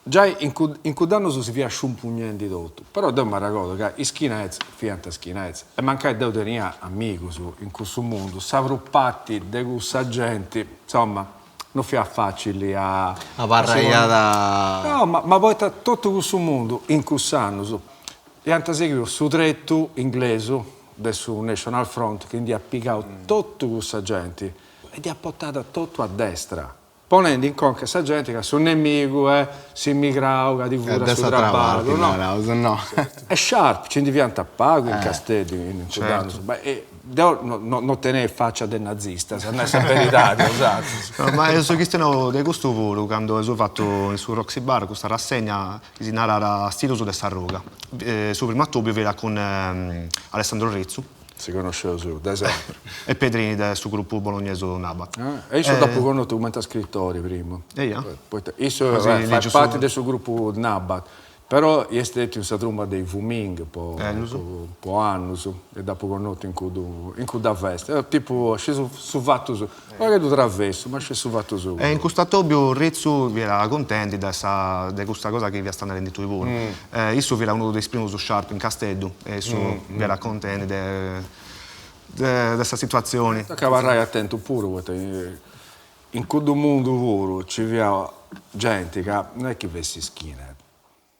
già in quell'anno si via sciumpugnendo di tutto, però devo mi ricordo che i skinheads, fianco a skinheads, e mancai devo tenere amici in questo mondo, savruppati di questa gente, insomma, non fia facili a parraiata. No, ma poi tutto questo mondo in questo anno e hanno seguito su tretto inglese del National Front che ha piccato tutta questa gente e ti ha portato tutto a destra, ponendo in conto questa gente che sono nemico, si immigrava, che di fuori sul traballo, no? È sharp, ci diventa tappato in castelli, in non tenere faccia del nazista, se non è verità, esatto. No, ma è questione di questo volo, quando ho fatto su Roxy Bar questa rassegna che si narra stile su dessa roga. Su primo ottobre era con Alessandro Rezzu. Si conosceva su, da esempio. E Pedrini del suo gruppo bolognese Nabat. E io sono dopo conosciuto come scrittori prima. Io sono parte del suo gruppo Nabat. Però io sono stato in Satrumba dei Vuming un po' anni e dopo conosco in quella festa. Tipo, sceso su fatto su, ma che tu traverso, ma sceso su fatto su. E in questo ottobre Rezzu vi era contento di questa cosa che vi sta andando in voi. Io vi era uno dei primi su Sharp in Castello e vi era contento di questa situazione. Cavarai attento pure, in quel mondo vero ci via gente che non è che vessi skinhead.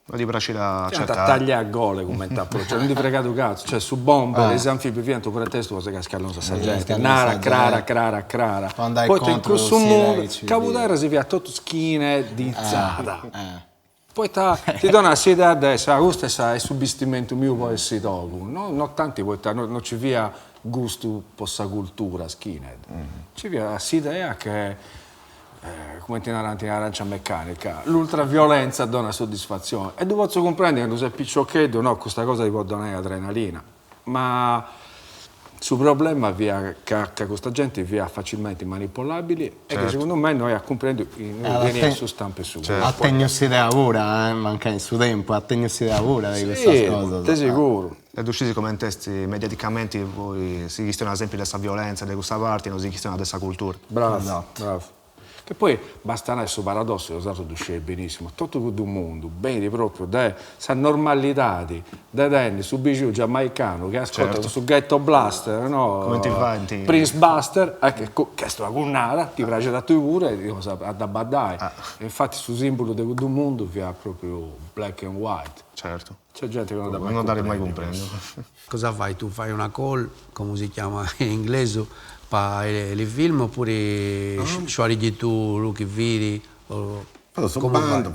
Ma di piacere a tagliare a gole come tappo, cioè non ti fregato cazzo, cioè su bombe, le anfibi viento per testo cose che scalano sa gente, nara, crara. Poi in questo mondo, Cavudera si via tutto skinhead di zada. Poi ti dona l'idea adesso, questo è il subistimento mio poi si dopo. Non tanti poi non ci via gusto possa cultura skinhead. Ci via l'idea che come ti narrati in arancia meccanica, l'ultraviolenza dona soddisfazione e tu posso comprendere che tu sei piccioccheddo, no, questa cosa ti può donare adrenalina, ma sul problema via che questa gente via facilmente manipolabili e che secondo me noi a comprendere viene su stampe su. A tegno si dà ora, manca il suo tempo, a tegno si dà ora di questa cosa. Te sicuro. Ed usciti come testi mediaticamente poi si chiedono ad esempio di questa violenza, di questa parte, non si chiedono di questa cultura. Bravo. Che poi basta questo paradosso, lo stato uscire benissimo, tutto il mondo, bene proprio, questa normalità di Danny, su Bijou giamaicano, che ascolta su Ghetto Blaster, no? Come ti fa? Prince Buster, che è una cunnata, ti piace da tu pure, da badai. Infatti sul simbolo del mondo vi ha proprio black and white. Certo. C'è gente che non dare mai comprendere. Cosa fai? Tu fai una call, come si chiama in inglese? Per i film oppure sciogli tu, Luchi Viri? Fate su bando,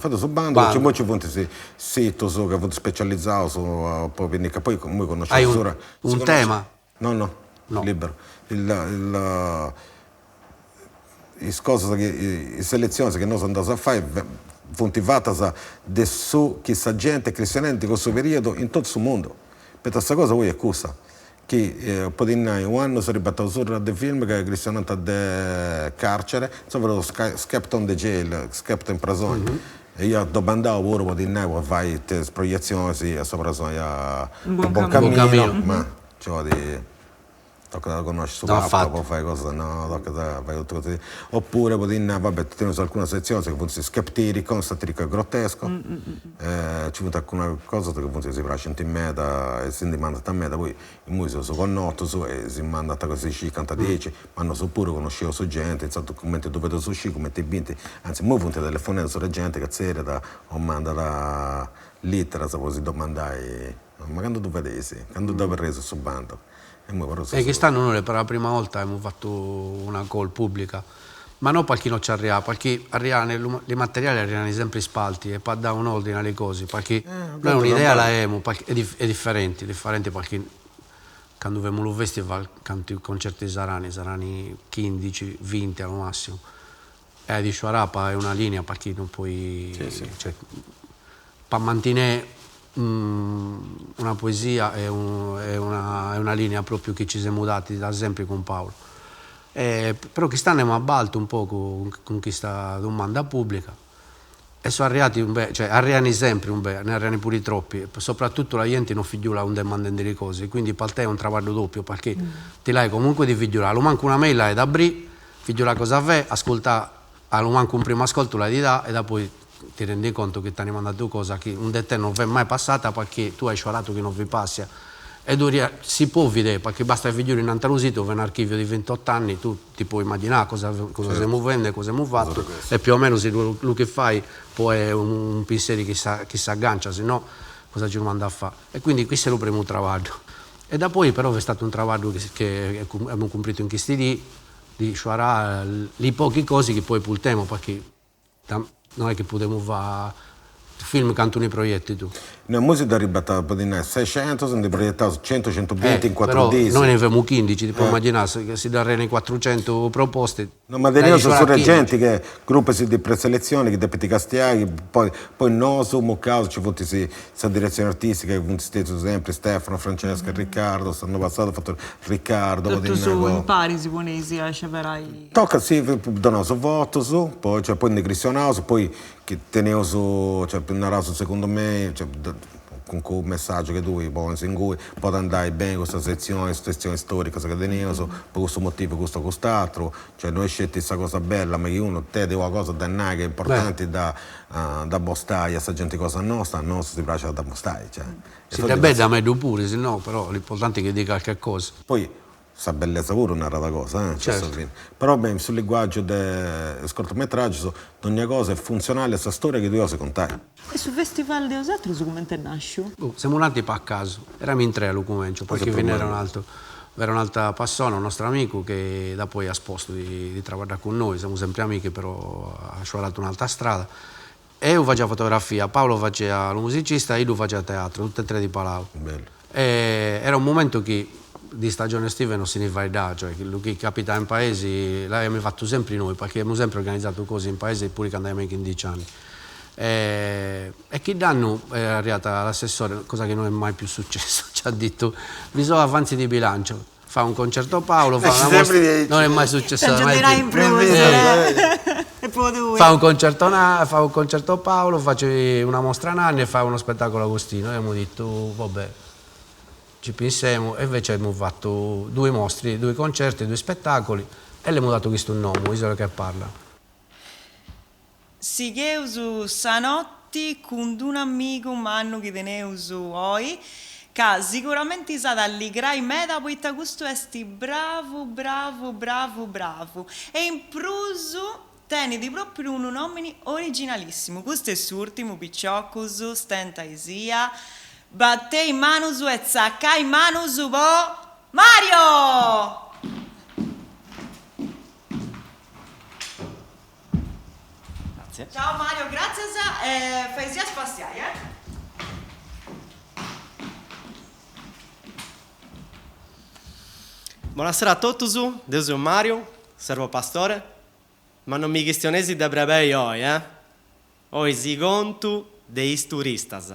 c'è molti punti sito che sono specializzato poi come conosci hai un tema? No, libero. Le cose le selezioni che noi siamo andati a fare funtivate di su questa gente cristiana di questo periodo in tutto il mondo. Per questa cosa voi è cosa. Che un anno sarebbe stato solo dei film che Cristiano da carcere, insomma, scappato in jail, scappato in prigione. E io domandavo ora per dire, fai le proiezioni a questa prigione a buon cammino, ma cioè tocca da conoscere su No, papà, infatti. poi fai cosa, no, tocca da fare tutto così. Oppure, vabbè, teniamo alcune sezioni che funzionano skeptirico, satirico e grottesco, ci vuole alcune cose che funzionano si piace in meta e si manda a meta, poi i musici sono connotto su e si manda a così 50-10, ma hanno pure conosciuto su gente, insomma, commenti dove su sci, commenti vinti, anzi, mo punti telefonare sulla gente che c'era da o manda la lettera, se si domandai, ma quando tu vedi, quando tu preso su bando. E quest'anno noi per la prima volta abbiamo fatto una call pubblica, ma non perché non ci arriva, perché i materiali arrivano sempre spalti e per dare un ordine alle cose, perché noi un'idea la abbiamo, è differente perché quando abbiamo il festival, quando i concerti saranno 15, 20 al massimo, e di Sciarapa è una linea perché non puoi, cioè, per mantenere una poesia è una linea proprio che ci siamo dati da sempre con Paolo. Però quest'anno abbiamo abbalto un po' con questa domanda pubblica e sono arrivati cioè arrivano sempre ne arrivano pure troppi, soprattutto la gente non figliula un demandante delle cose, quindi per te è un traguardo doppio perché ti lai comunque di figliulare, lo manco una mail è da aprire, figliula cosa fai, ascolta, lo manco un primo ascolto la di là e da poi ti rendi conto che ti hanno mandato cosa che un de te non vi è mai passata perché tu hai sciolato che non vi passa e si può vedere perché basta figliare in Andalusito un archivio di 28 anni tu ti puoi immaginare cosa stiamo muovendo e cosa abbiamo fatto e più o meno se lo che fai poi è un pensiero che si aggancia, se no cosa ci manda a fare e quindi questo è il primo lavoro e da poi però è stato un lavoro che abbiamo compiuto in questi di sciolare le poche cose che poi pultiamo perché non è che potevo fare film cantoni proietti tu. Noi musica da ribattato di 600, sono proiettati 100-120 in 4 però dischi. noi ne avevamo 15, ti puoi immaginare che si daranno 400 proposte. No, ma dei sono sorreggenti che gruppi di preselezione, che deputi castiaghi, poi no, su caso ci fu questa direzione artistica che stesso sempre Stefano, Francesca, Riccardo, stanno passato, ho fatto Riccardo. Tutto su in pari si ponesi a sceverai. Tocca sì, dono su voto su, poi cioè, poi negrizionato, poi che tenevo su, cioè narrato secondo me, cioè, con quel messaggio che tu in cui puoi andare bene questa sezione storica che tenevo su, per questo motivo, questo quest'altro, cioè noi scelti questa cosa bella, ma che uno te deve una cosa da che è importante da bostare a questa gente cosa nostra, a noi si piace da bostare. Cioè. Si deve da me pure, se no, però l'importante è che dica qualche cosa. Poi, sa bellezza pure non è una cosa, certo. Però beh, sul linguaggio del cortometraggio ogni cosa è funzionale a questa storia che tu osi contare. E sul festival di Osatro su come te nasce? Siamo nati per caso, eravamo in 3 allo comincio, poi era un'altra persona, un nostro amico che da poi ha sposto di lavorare con noi, siamo sempre amici però ha sciolato un'altra strada. E io facevo fotografia, Paolo faceva lo musicista e io faceva teatro, tutte e 3 di Palau. Era un momento che di stagione estiva non se ne va da, cioè quello che capita in paesi l'abbiamo fatto sempre noi perché abbiamo sempre organizzato cose in paese pure quando avevamo 15 anni e che danno è arrivata l'assessore, cosa che non è mai più successo, ci ha detto bisogna avanzi di bilancio, fa un concerto Paolo, fa una mostra, non è mai successo fa un concerto Paolo, faccio una mostra Nanni e fa uno spettacolo Agostino e abbiamo detto vabbè ci pensiamo e invece abbiamo fatto 2 mostre, 2 concerti, 2 spettacoli e le abbiamo dato questo nome, Isola che parla. Sigeusu Sanotti con un amico manno che teneusu oi che sicuramente sa allegrai me da poitta questo esti bravo e in pruso teniti proprio un nome originalissimo questo è l'ultimo piccioccusu stenta isia battei manusu e zaccai manusu po Mario! Grazie. Ciao Mario, grazie fai sia spaziai, Buonasera a tutti, io sono Mario, servo pastore, ma non mi questionesi da breve oggi, Oggi si conto dei turistas.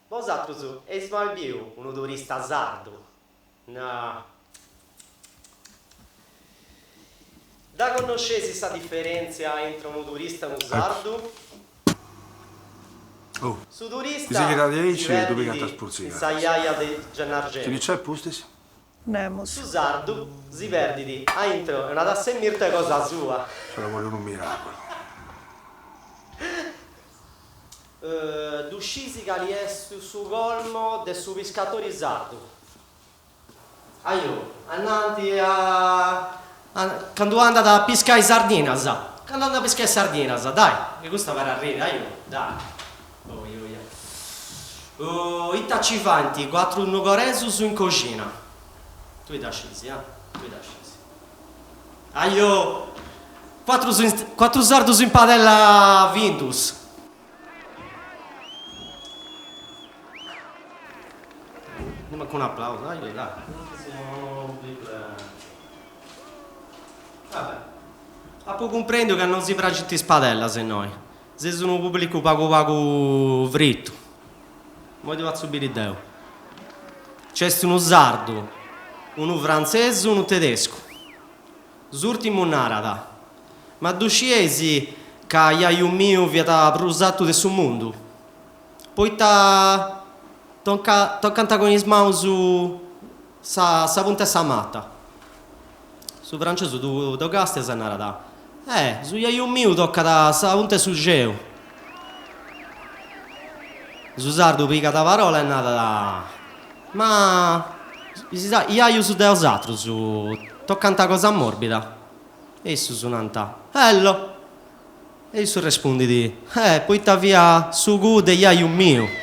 Vosotros è mai più un turista sardo? No. Da conoscesi questa differenza tra un turista e un sardo? Oh, Su turista dice che da 10 si vede dove di canta spruzzina. Sagliaia di Gennargento. Chi c'è pustis? Nemos. Su sardu si perditi a intro è una da mirte cosa sua. Ce la vuole un miracolo. Duscisi cali est su colmo de su pescatori sardu. Aio, annanti quando andate a pescare sardinas, quando andate a pescare sardinas, dai, che questo per arrivare, aio, dai. I taccifanti, 4 nugoresu su in cucina. Tu da scesi, tu da scesi. Aio, 4 sardu in padella Vintus. Ma con un applauso, dai. Vabbè. A poco comprendo che non si pratica spadella se noi. Se sono un pubblico pago fritto. Ma ti faccio subire idea. C'è uno sardo, uno francese e uno tedesco. L'ultimo un'arada. Ma dusciesi che io mio vieta brusato del suo mondo. Poi tocca con i smau su sa punta e sa matta. Su francese do gaste sa narada. Su io mio tocca da sa punta su geo. Su sardo pica da parola è nata da. Ma io su deos altro su tocca tanta cosa morbida. E su sunanta. Ello. E su rispondi di. Poi ta via su gu de io mio.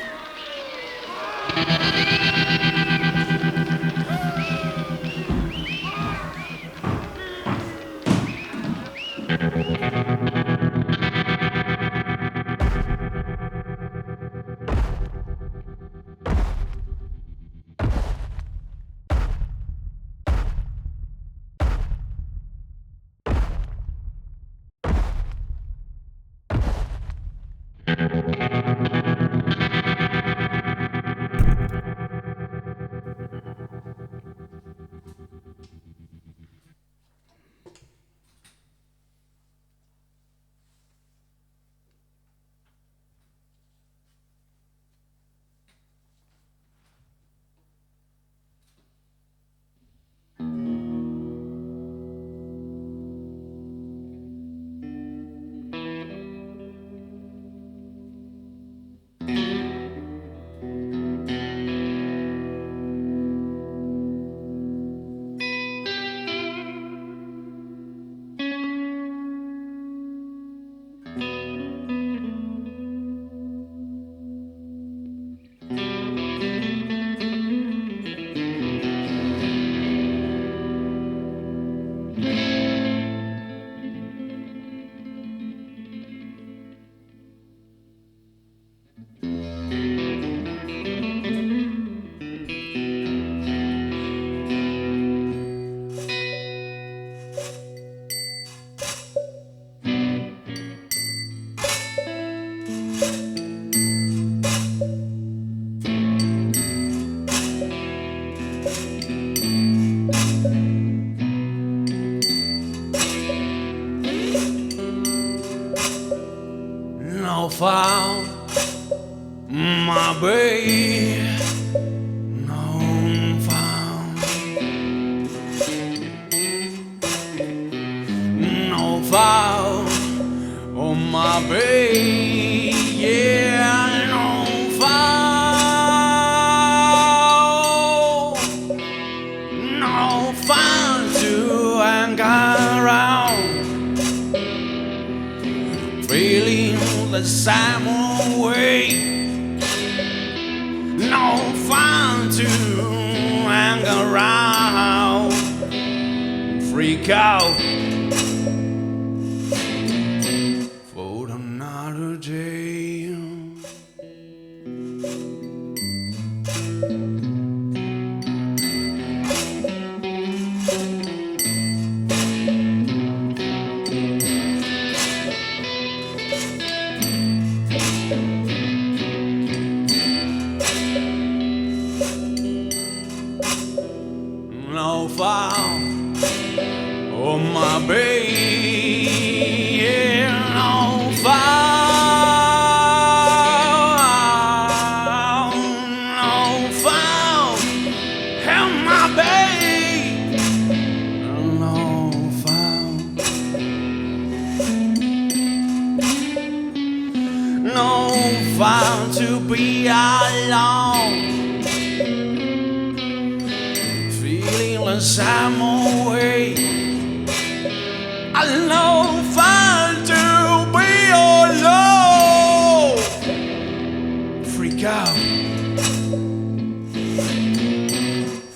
Found my babe, no found, no found on my babe, yeah, no found to hang around, feeling the same way. No fun to hang around, freak out for another day. No found on my babe, yeah, no found on my babe. no fun to be alone, feeling like I'm away. No fun to be alone, freak out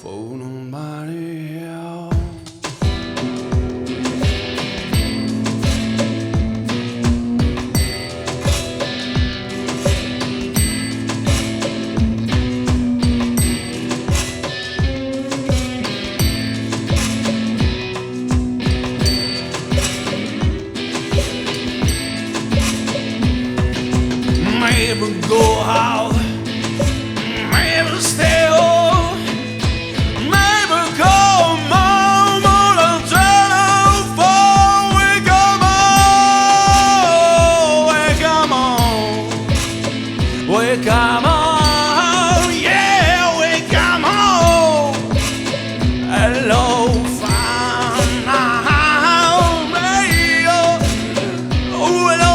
for nobody else. Maybe go out, maybe stay home, maybe come home on the telephone. We come on, yeah, we come home. Hello, fine, radio, hello.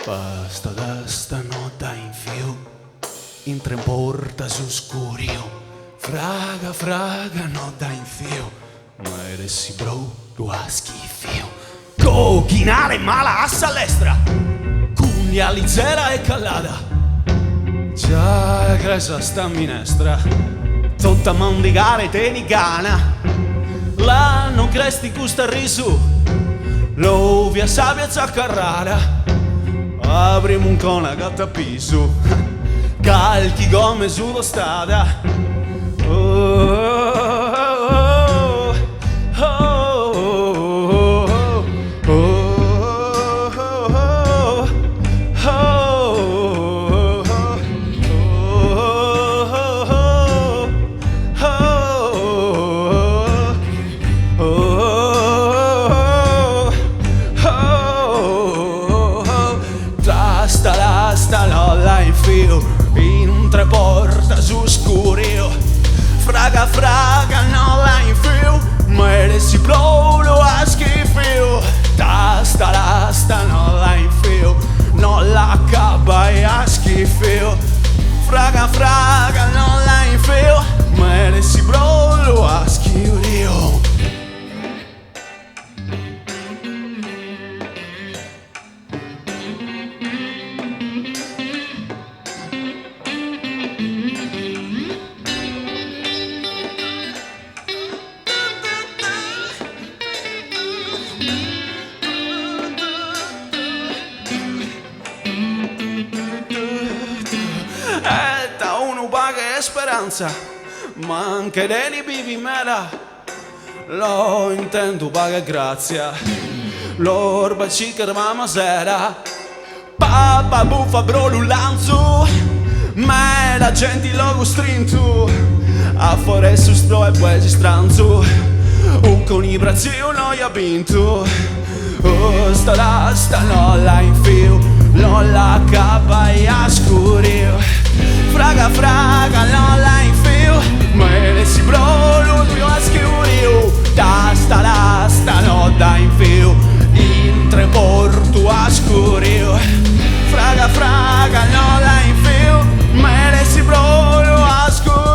Basta questa notte in fio, in tre porta su scurio. Fraga, fraga, notte in fio, ma eressi bro, lo a schifio. Cochinare mala a salestra, cugna lizera e callata. Già cresa sta minestra, tutta mandigare tenigana. La non cresti custa risu, lo via sabbia zaccarrara. Apriamo un cona gatta piso, calchi come sulla strada. Oh, oh, oh, oh, oh, in un tre porta su scurio. Fraga speranza, ma anche dei bibi mela. Lo intendo paga grazia, l'orba ci chiamava sera. Papà buffa bro l'ulanzo, ma la gente lo costrinto a fare su sto e poi si stranzo. Un conibrazione non gli ha vinto. Oh, sta non la infio, non la capa e a scurio. Fraga non la infio, me ne si brolo tu a scurio. Sta non la infio, in tre porto a scurio. Fraga non la infio, me ne si brolo a scurio.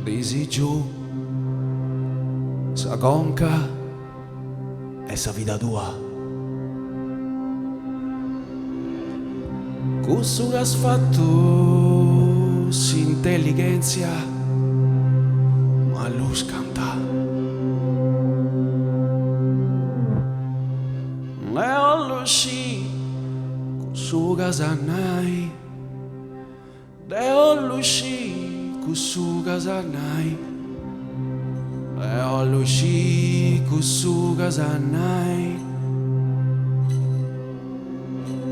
Disi giù, sa conca e sa vita tua. Questo che has fatto si intelligenza, ma lo scanta. E lo sci, questo che sanai, e lo sci. Kusu kazanai, eolushi kusu kazanai.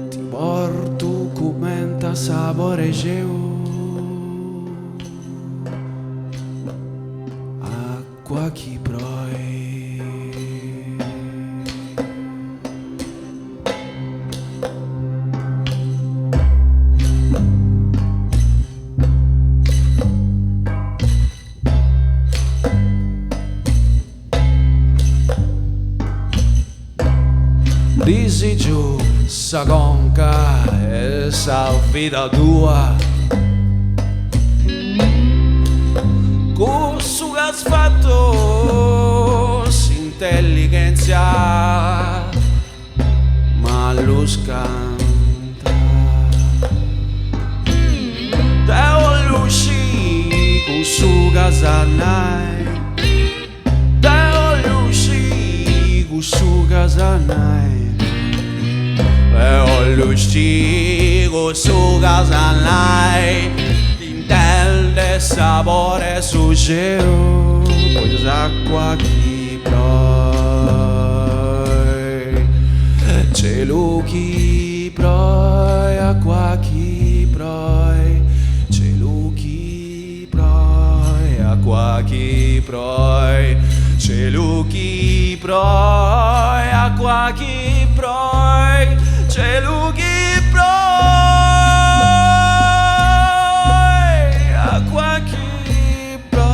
Ti porto commenta sapore geo, acqua chi proi. Disi giù, sa conca e sa vita tua. Questo che has fatto si intelligenza, ma lo scanta. Te voglio uscire, questo che sanai. Te voglio uscire, questo che sanai. E ho l'uscito su casa lei, intende sapore su geo, poi acqua chi proi, cielo chi proi, acqua chi proi, cielo chi proi, acqua chi proi, cielo chi proi, acqua chi proi. Cielo chi proi, acqua chi proi.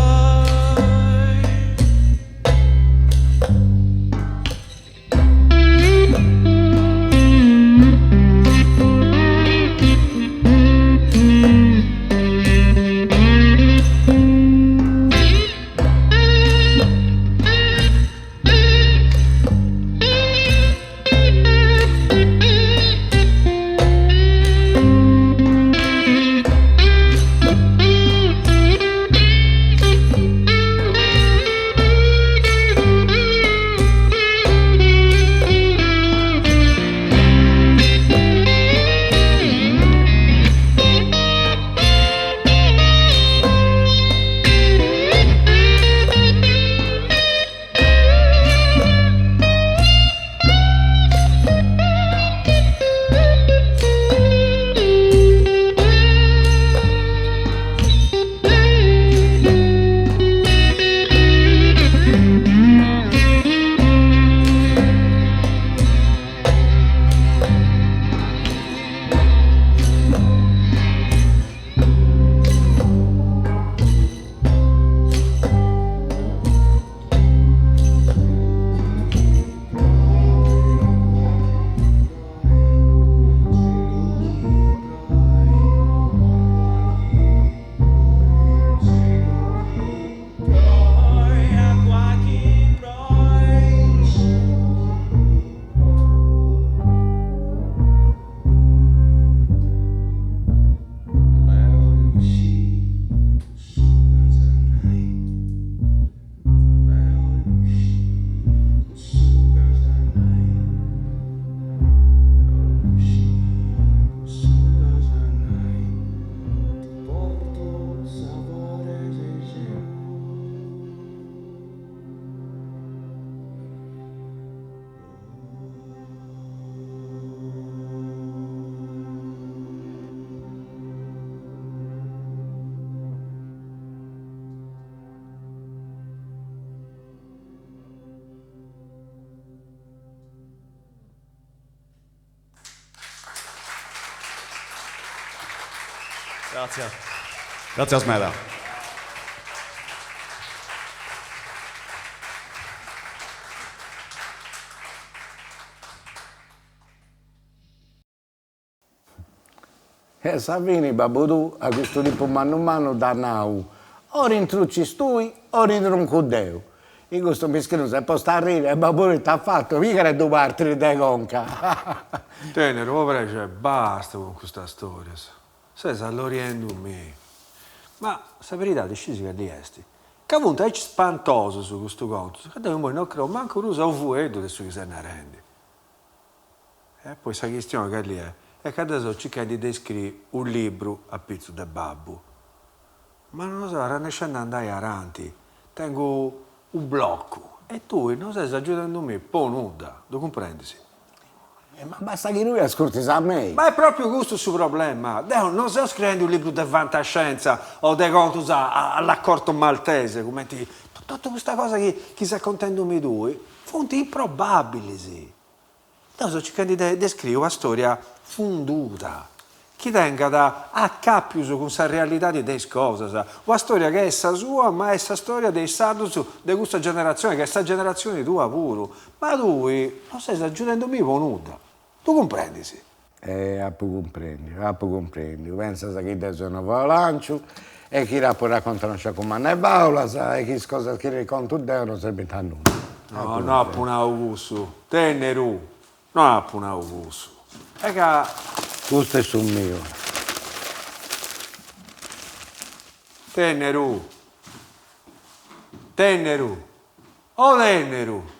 Grazie. Grazie Smeda. Savini, babbo tu, a questo tipo mano da nau. O rintrucci stui, o ritronco Deo. E questo meschino se può stare a ridere, e babbo ti ha fatto, mica ne due parti di conca. Tenero, povero, basta con questa storia. Sei all'oriendo me. Ma, se verità, decisi che li esti. Che appunto è spantoso su questo conto. Che poi non credo manco usa un fuetto adesso che se ne rendi. E poi questa questione che lì è che adesso cercando di descrivere un libro a pizzo del babbo. Ma non lo so, era nascendo andare avanti. Tengo un blocco. E tu non stai aiutando me, poi nuda. Lo comprendi? Ma basta che lui ascolti a me. Ma è proprio questo il suo problema. Non sto scrivendo un libro di fantascienza o di conti all'accordo maltese, come ti... Tutta questa cosa che sta contando me due, fonti improbabili, sì. Sto cercando di descrivere una storia fonduta, che tenga da a cappio con questa realtà di delle cose. Una storia che è essa sua, ma è essa storia dei sardos di questa generazione, che è questa generazione tua pure. Ma tu non stai aggiungendo me con nulla. Tu comprendi, sì? comprendi. Pensa che te sono volancio e chi raccontano ciò come ne baula, e chi cosa che racconta non serve a nulla. No, appena Augusto. Tenero. No, appena Augusto. E che... Questo è sul mio. Tenero. Oh, Tenero.